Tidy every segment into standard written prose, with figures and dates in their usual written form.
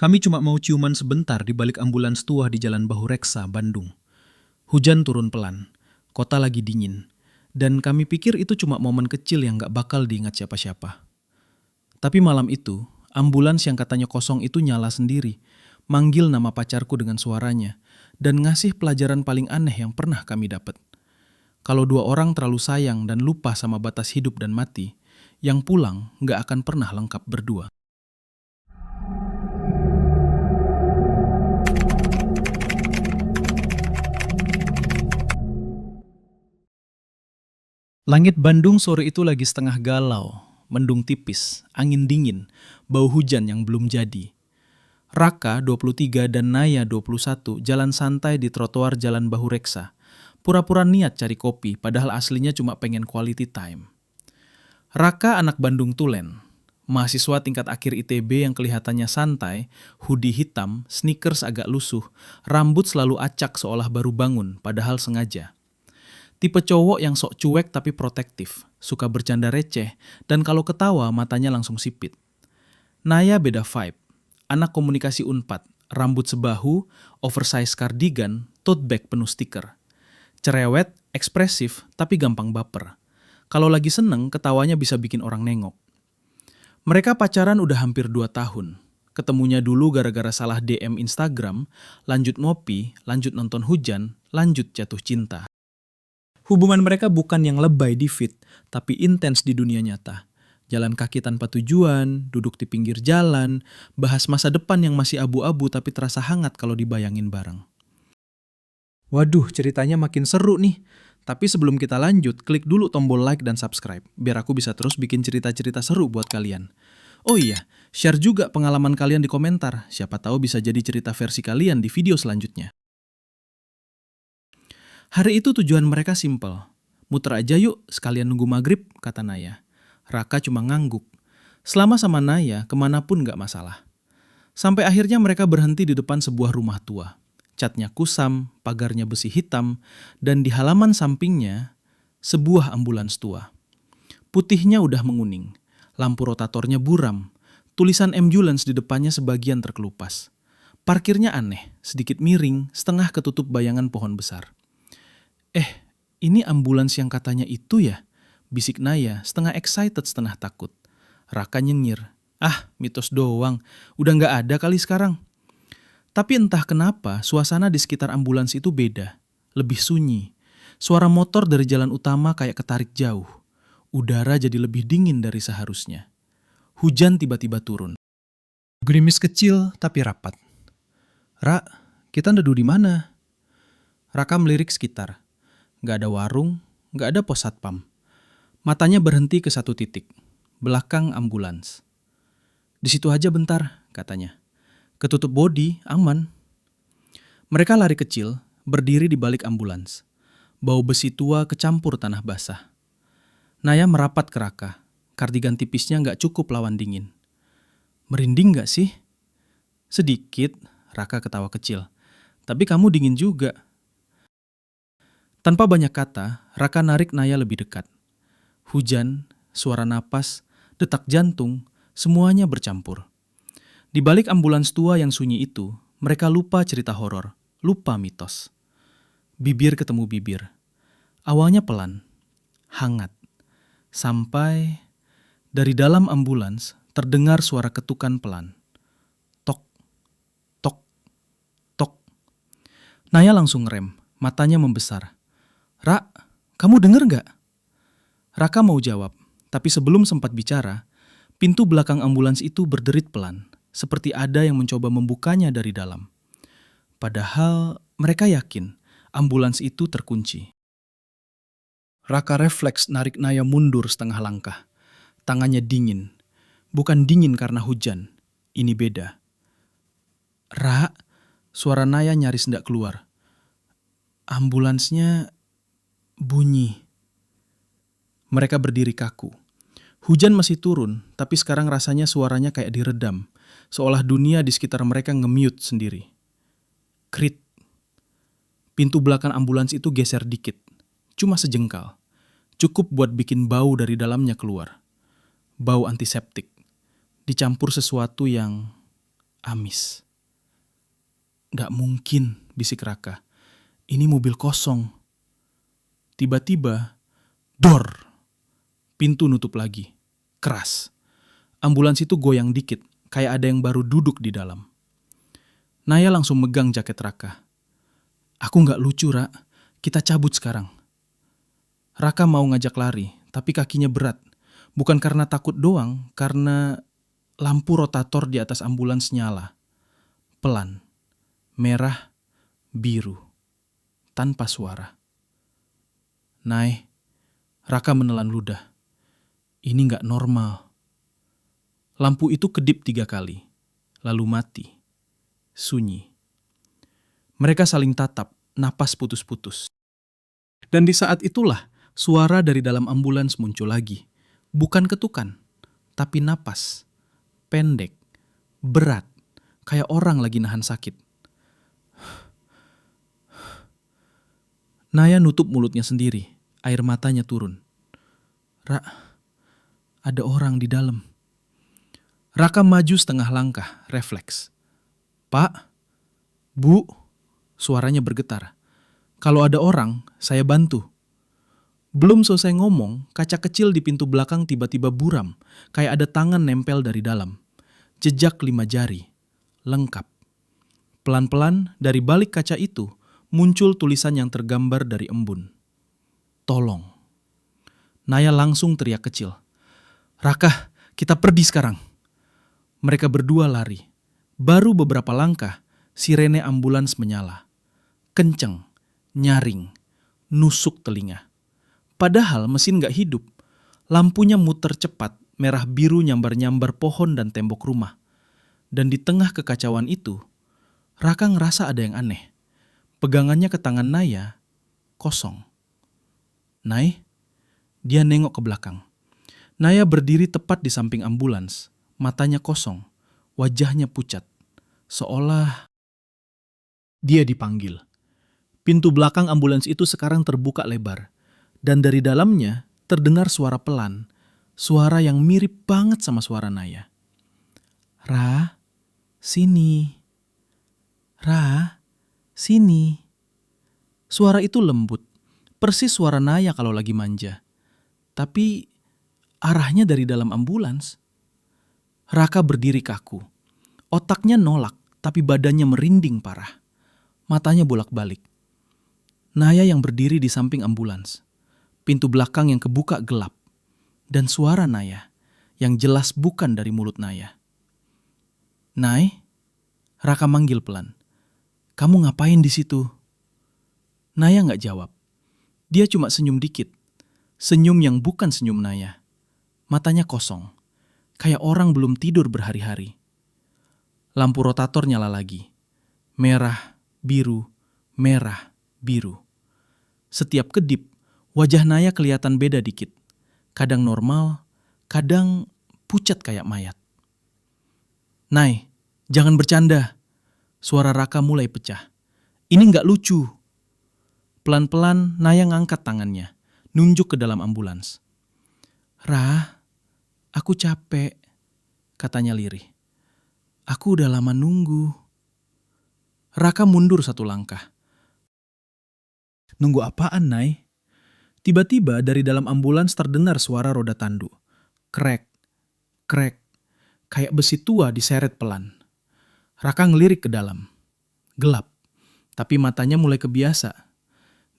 Kami cuma mau ciuman sebentar di balik ambulans tua di Jalan Bahureksa, Bandung. Hujan turun pelan, kota lagi dingin, dan kami pikir itu cuma momen kecil yang gak bakal diingat siapa-siapa. Tapi malam itu, ambulans yang katanya kosong itu nyala sendiri, manggil nama pacarku dengan suaranya, dan ngasih pelajaran paling aneh yang pernah kami dapat. Kalau dua orang terlalu sayang dan lupa sama batas hidup dan mati, yang pulang gak akan pernah lengkap berdua. Langit Bandung sore itu lagi setengah galau, mendung tipis, angin dingin, bau hujan yang belum jadi. Raka 23 dan Naya 21 jalan santai di trotoar Jalan Bahureksa. Pura-pura niat cari kopi, padahal aslinya cuma pengen quality time. Raka anak Bandung Tulen, mahasiswa tingkat akhir ITB yang kelihatannya santai, hoodie hitam, sneakers agak lusuh, rambut selalu acak seolah baru bangun, padahal sengaja. Tipe cowok yang sok cuek tapi protektif, suka bercanda receh, dan kalau ketawa matanya langsung sipit. Naya beda vibe, anak komunikasi Unpad, rambut sebahu, oversize cardigan, tote bag penuh stiker. Cerewet, ekspresif, tapi gampang baper. Kalau lagi seneng, ketawanya bisa bikin orang nengok. Mereka pacaran udah hampir 2 tahun. Ketemunya dulu gara-gara salah DM Instagram, lanjut ngopi, lanjut nonton hujan, lanjut jatuh cinta. Hubungan mereka bukan yang lebay di feed, tapi intens di dunia nyata. Jalan kaki tanpa tujuan, duduk di pinggir jalan, bahas masa depan yang masih abu-abu tapi terasa hangat kalau dibayangin bareng. Waduh, ceritanya makin seru nih. Tapi sebelum kita lanjut, klik dulu tombol like dan subscribe, biar aku bisa terus bikin cerita-cerita seru buat kalian. Oh iya, share juga pengalaman kalian di komentar, siapa tahu bisa jadi cerita versi kalian di video selanjutnya. Hari itu tujuan mereka simpel. Muter aja yuk, sekalian nunggu maghrib, kata Naya. Raka cuma ngangguk. Selama sama Naya, kemanapun gak masalah. Sampai akhirnya mereka berhenti di depan sebuah rumah tua. Catnya kusam, pagarnya besi hitam, dan di halaman sampingnya, sebuah ambulans tua. Putihnya udah menguning, lampu rotatornya buram, tulisan ambulans di depannya sebagian terkelupas. Parkirnya aneh, sedikit miring, setengah ketutup bayangan pohon besar. Ini ambulans yang katanya itu ya? Bisik Naya, setengah excited, setengah takut. Raka nyengir. Mitos doang. Udah gak ada kali sekarang. Tapi entah kenapa, suasana di sekitar ambulans itu beda. Lebih sunyi. Suara motor dari jalan utama kayak ketarik jauh. Udara jadi lebih dingin dari seharusnya. Hujan tiba-tiba turun. Gerimis kecil tapi rapat. Ra, kita neduh di mana? Raka melirik sekitar. Gak ada warung, gak ada pos satpam. Matanya berhenti ke satu titik, belakang ambulans. Di situ aja bentar, katanya. Ketutup bodi, aman. Mereka lari kecil, berdiri di balik ambulans. Bau besi tua kecampur tanah basah. Naya merapat ke Raka, kardigan tipisnya gak cukup lawan dingin. Merinding gak sih? Sedikit, Raka ketawa kecil. Tapi kamu dingin juga. Tanpa banyak kata, Raka narik Naya lebih dekat. Hujan, suara napas, detak jantung, semuanya bercampur. Di balik ambulans tua yang sunyi itu, mereka lupa cerita horor, lupa mitos. Bibir ketemu bibir. Awalnya pelan, hangat. Sampai dari dalam ambulans terdengar suara ketukan pelan. Tok, tok, tok. Naya langsung ngerem, matanya membesar. Ra, kamu denger gak? Raka mau jawab, tapi sebelum sempat bicara, pintu belakang ambulans itu berderit pelan, seperti ada yang mencoba membukanya dari dalam. Padahal mereka yakin ambulans itu terkunci. Raka refleks narik Naya mundur setengah langkah. Tangannya dingin. Bukan dingin karena hujan. Ini beda. Ra, suara Naya nyaris ndak keluar. Ambulansnya bunyi. Mereka berdiri kaku. Hujan masih turun, tapi sekarang rasanya suaranya kayak diredam. Seolah dunia di sekitar mereka nge-mute sendiri. Krit. Pintu belakang ambulans itu geser dikit. Cuma sejengkal. Cukup buat bikin bau dari dalamnya keluar. Bau antiseptik. Dicampur sesuatu yang Amis. Gak mungkin, bisik Raka. Ini mobil kosong. Tiba-tiba, dor! Pintu nutup lagi. Keras. Ambulans itu goyang dikit, kayak ada yang baru duduk di dalam. Naya langsung megang jaket Raka. Aku gak lucu, Ra. Kita cabut sekarang. Raka mau ngajak lari, tapi kakinya berat. Bukan karena takut doang, karena lampu rotator di atas ambulans nyala. Pelan. Merah, biru. Tanpa suara. Nay, Raka menelan ludah. Ini gak normal. Lampu itu kedip 3 kali, lalu mati. Sunyi. Mereka saling tatap, napas putus-putus. Dan di saat itulah suara dari dalam ambulans muncul lagi. Bukan ketukan, tapi napas. Pendek, berat, kayak orang lagi nahan sakit. Naya nutup mulutnya sendiri, air matanya turun. Ra, ada orang di dalam. Raka maju setengah langkah, refleks. Pak, Bu, suaranya bergetar. Kalau ada orang, saya bantu. Belum selesai ngomong, kaca kecil di pintu belakang tiba-tiba buram, kayak ada tangan nempel dari dalam. Jejak 5 jari, lengkap. Pelan-pelan dari balik kaca itu muncul tulisan yang tergambar dari embun. Tolong. Naya langsung teriak kecil. Raka, kita pergi sekarang. Mereka berdua lari. Baru beberapa langkah, sirene ambulans menyala. Kenceng, nyaring, nusuk telinga. Padahal mesin gak hidup. Lampunya muter cepat, merah biru nyambar-nyambar pohon dan tembok rumah. Dan di tengah kekacauan itu, Raka ngerasa ada yang aneh. Pegangannya ke tangan Naya, kosong. Nay, dia nengok ke belakang. Naya berdiri tepat di samping ambulans, matanya kosong, wajahnya pucat. Seolah dia dipanggil. Pintu belakang ambulans itu sekarang terbuka lebar. Dan dari dalamnya terdengar suara pelan. Suara yang mirip banget sama suara Naya. Ra, sini. Ra, sini. Suara itu lembut. Persis suara Naya kalau lagi manja. Tapi arahnya dari dalam ambulans. Raka berdiri kaku. Otaknya nolak, tapi badannya merinding parah. Matanya bolak-balik. Naya yang berdiri di samping ambulans. Pintu belakang yang kebuka gelap. Dan suara Naya yang jelas bukan dari mulut Naya. Nay, Raka manggil pelan. Kamu ngapain di situ? Naya gak jawab. Dia cuma senyum dikit. Senyum yang bukan senyum Naya. Matanya kosong. Kayak orang belum tidur berhari-hari. Lampu rotator nyala lagi. Merah, biru, merah, biru. Setiap kedip, wajah Naya kelihatan beda dikit. Kadang normal, kadang pucat kayak mayat. Nay, jangan bercanda. Suara Raka mulai pecah. Ini gak lucu. Pelan-pelan Naya ngangkat tangannya, nunjuk ke dalam ambulans. Ra, aku capek, katanya lirih. Aku udah lama nunggu. Raka mundur 1 langkah. Nunggu apaan, Nay? Tiba-tiba dari dalam ambulans terdengar suara roda tandu. Krek, krek, kayak besi tua diseret pelan. Raka ngelirik ke dalam. Gelap, tapi matanya mulai kebiasa.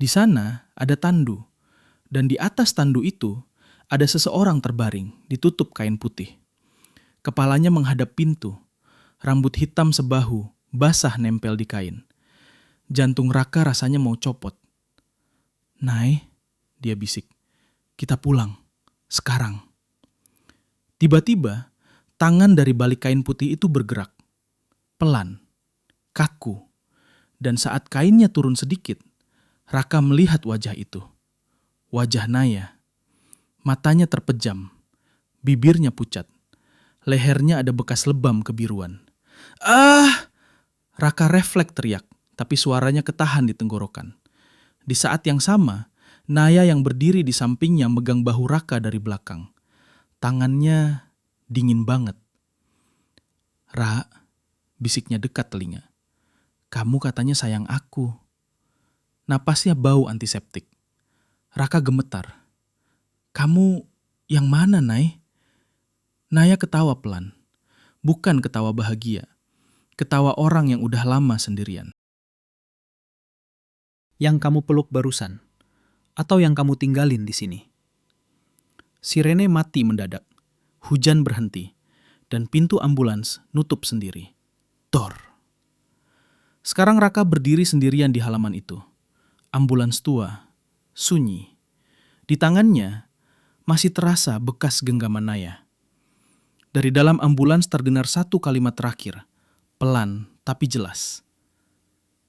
Di sana ada tandu, dan di atas tandu itu ada seseorang terbaring, ditutup kain putih. Kepalanya menghadap pintu, rambut hitam sebahu, basah nempel di kain. Jantung Raka rasanya mau copot. Nay, dia bisik, kita pulang, sekarang. Tiba-tiba, tangan dari balik kain putih itu bergerak. Pelan, kaku. Dan saat kainnya turun sedikit, Raka melihat wajah itu. Wajah Naya. Matanya terpejam, bibirnya pucat. Lehernya ada bekas lebam kebiruan. Ah! Raka refleks teriak, tapi suaranya ketahan di tenggorokan. Di saat yang sama, Naya yang berdiri di sampingnya megang bahu Raka dari belakang. Tangannya dingin banget. Ra, bisiknya dekat telinga. Kamu katanya sayang aku. Napasnya bau antiseptik. Raka gemetar. Kamu yang mana, Nay? Naya ketawa pelan. Bukan ketawa bahagia. Ketawa orang yang udah lama sendirian. Yang kamu peluk barusan, atau yang kamu tinggalin di sini? Sirene mati mendadak. Hujan berhenti. Dan pintu ambulans nutup sendiri. Dor. Sekarang Raka berdiri sendirian di halaman itu. Ambulans tua, sunyi. Di tangannya masih terasa bekas genggaman Naya. Dari dalam ambulans terdengar satu kalimat terakhir, pelan tapi jelas.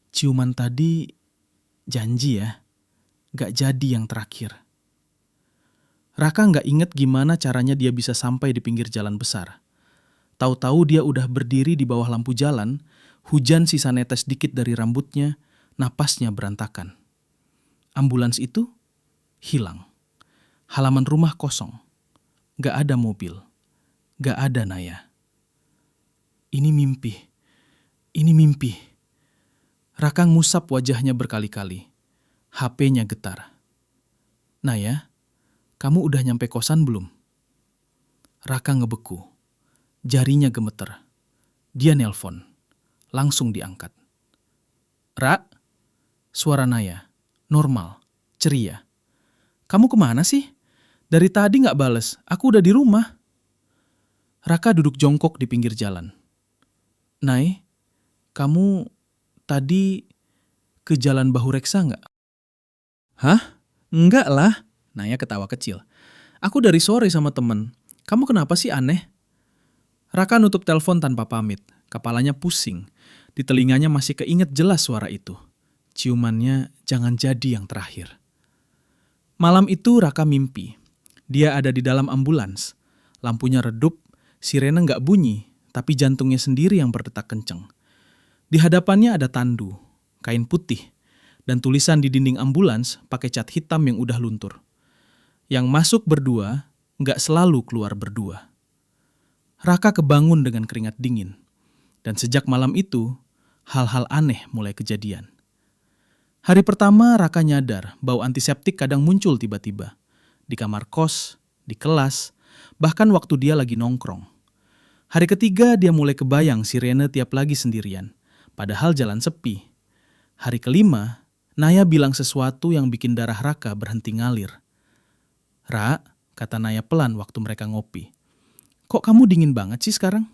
Ciuman tadi janji ya, gak jadi yang terakhir. Raka gak inget gimana caranya dia bisa sampai di pinggir jalan besar. Tahu-tahu dia udah berdiri di bawah lampu jalan, hujan sisa netes dikit dari rambutnya, napasnya berantakan. Ambulans itu hilang. Halaman rumah kosong. Gak ada mobil. Gak ada Naya. Ini mimpi. Ini mimpi. Raka ngusap wajahnya berkali-kali. HP-nya getar. Naya, kamu udah nyampe kosan belum? Raka ngebeku. Jarinya gemeter. Dia nelpon. Langsung diangkat. Ra? Suara Naya. Normal. Ceria. Kamu kemana sih? Dari tadi gak bales. Aku udah di rumah. Raka duduk jongkok di pinggir jalan. Nay, kamu tadi ke Jalan Bahureksa gak? Hah? Enggak lah. Naya ketawa kecil. Aku dari sore sama temen. Kamu kenapa sih aneh? Raka nutup telepon tanpa pamit. Kepalanya pusing. Di telinganya masih keinget jelas suara itu. Ciumannya jangan jadi yang terakhir. Malam itu Raka mimpi. Dia ada di dalam ambulans. Lampunya redup, sirene gak bunyi, tapi jantungnya sendiri yang berdetak kenceng. Di hadapannya ada tandu, kain putih, dan tulisan di dinding ambulans pakai cat hitam yang udah luntur. Yang masuk berdua, gak selalu keluar berdua. Raka kebangun dengan keringat dingin. Dan sejak malam itu, hal-hal aneh mulai kejadian. Hari pertama Raka nyadar bau antiseptik kadang muncul tiba-tiba. Di kamar kos, di kelas, bahkan waktu dia lagi nongkrong. Hari ketiga dia mulai kebayang sirene tiap lagi sendirian. Padahal jalan sepi. Hari kelima, Naya bilang sesuatu yang bikin darah Raka berhenti ngalir. Ra, kata Naya pelan waktu mereka ngopi. Kok kamu dingin banget sih sekarang?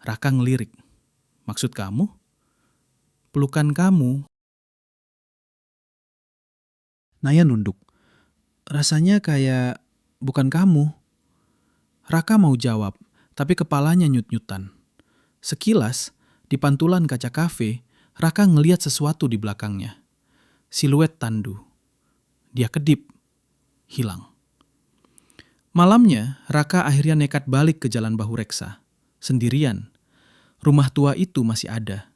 Raka ngelirik. Maksud kamu? Pelukan kamu. Naya nunduk. Rasanya kayak bukan kamu. Raka mau jawab, tapi kepalanya nyut-nyutan. Sekilas, di pantulan kaca kafe, Raka ngeliat sesuatu di belakangnya. Siluet tandu. Dia kedip. Hilang. Malamnya, Raka akhirnya nekat balik ke Jalan Bahureksa. Sendirian. Rumah tua itu masih ada.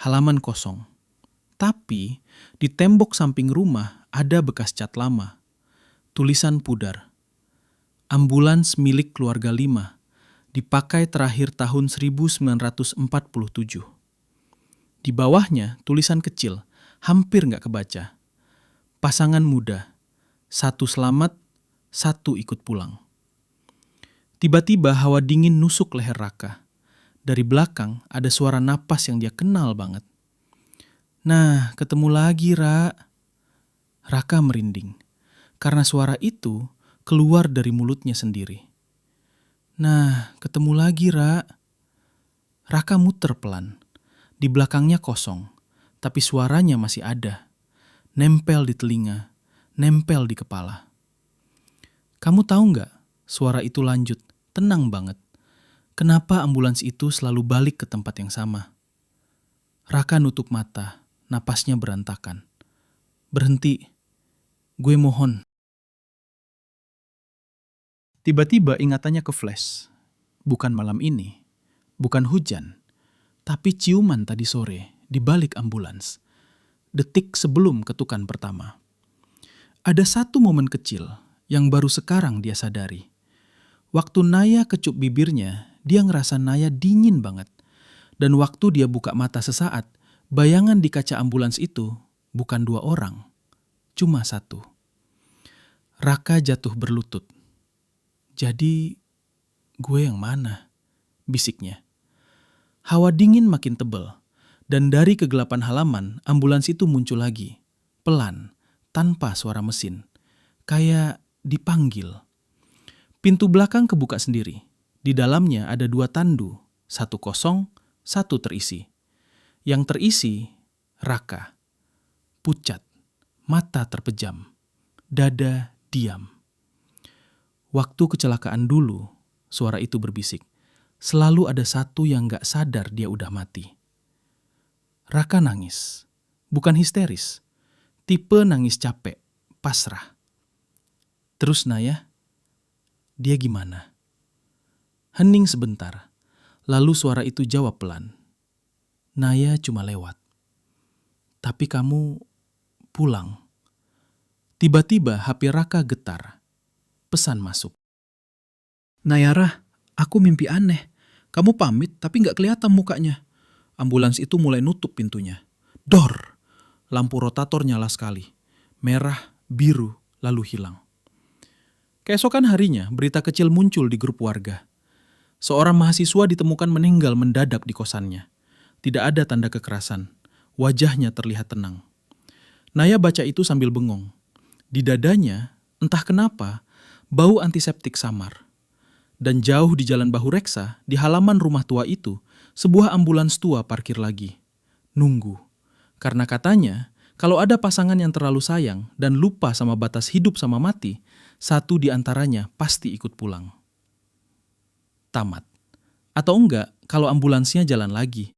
Halaman kosong. Tapi, di tembok samping rumah ada bekas cat lama. Tulisan pudar. Ambulans milik keluarga 5. Dipakai terakhir tahun 1947. Di bawahnya tulisan kecil, hampir gak kebaca. Pasangan muda. 1 selamat, 1 ikut pulang. Tiba-tiba hawa dingin nusuk leher Raka. Dari belakang ada suara napas yang dia kenal banget. Nah, ketemu lagi, Ra. Raka merinding. Karena suara itu keluar dari mulutnya sendiri. Nah, ketemu lagi, Ra. Raka muter pelan. Di belakangnya kosong, tapi suaranya masih ada. Nempel di telinga, nempel di kepala. Kamu tahu nggak? Suara itu lanjut, tenang banget. Kenapa ambulans itu selalu balik ke tempat yang sama? Raka nutup mata, napasnya berantakan. Berhenti, gue mohon. Tiba-tiba ingatannya ke flash. Bukan malam ini, bukan hujan, tapi ciuman tadi sore di balik ambulans. Detik sebelum ketukan pertama. Ada satu momen kecil yang baru sekarang dia sadari. Waktu Naya kecup bibirnya, dia ngerasa Naya dingin banget. Dan waktu dia buka mata sesaat, bayangan di kaca ambulans itu bukan 2 orang, cuma 1. Raka jatuh berlutut. Jadi, gue yang mana? Bisiknya. Hawa dingin makin tebal, dan dari kegelapan halaman, ambulans itu muncul lagi. Pelan, tanpa suara mesin. Kayak dipanggil. Pintu belakang kebuka sendiri. Di dalamnya ada 2 tandu, 1 kosong, 1 terisi. Yang terisi, Raka. Pucat, mata terpejam, dada diam. Waktu kecelakaan dulu, suara itu berbisik. Selalu ada satu yang gak sadar dia udah mati. Raka nangis. Bukan histeris. Tipe nangis capek, pasrah. Terus Naya, dia gimana? Hening sebentar. Lalu suara itu jawab pelan. Naya cuma lewat. Tapi kamu pulang. Tiba-tiba HP Raka getar. Pesan masuk. Nayara, aku mimpi aneh. Kamu pamit tapi nggak kelihatan mukanya. Ambulans itu mulai nutup pintunya. Dor! Lampu rotator nyala sekali. Merah, biru, lalu hilang. Keesokan harinya, berita kecil muncul di grup warga. Seorang mahasiswa ditemukan meninggal mendadak di kosannya. Tidak ada tanda kekerasan. Wajahnya terlihat tenang. Naya baca itu sambil bengong. Di dadanya, entah kenapa, bau antiseptik samar. Dan jauh di Jalan Bahu Reksa, di halaman rumah tua itu, sebuah ambulans tua parkir lagi. Nunggu. Karena katanya, kalau ada pasangan yang terlalu sayang dan lupa sama batas hidup sama mati, satu di antaranya pasti ikut pulang. Tamat. Atau enggak, kalau ambulansnya jalan lagi.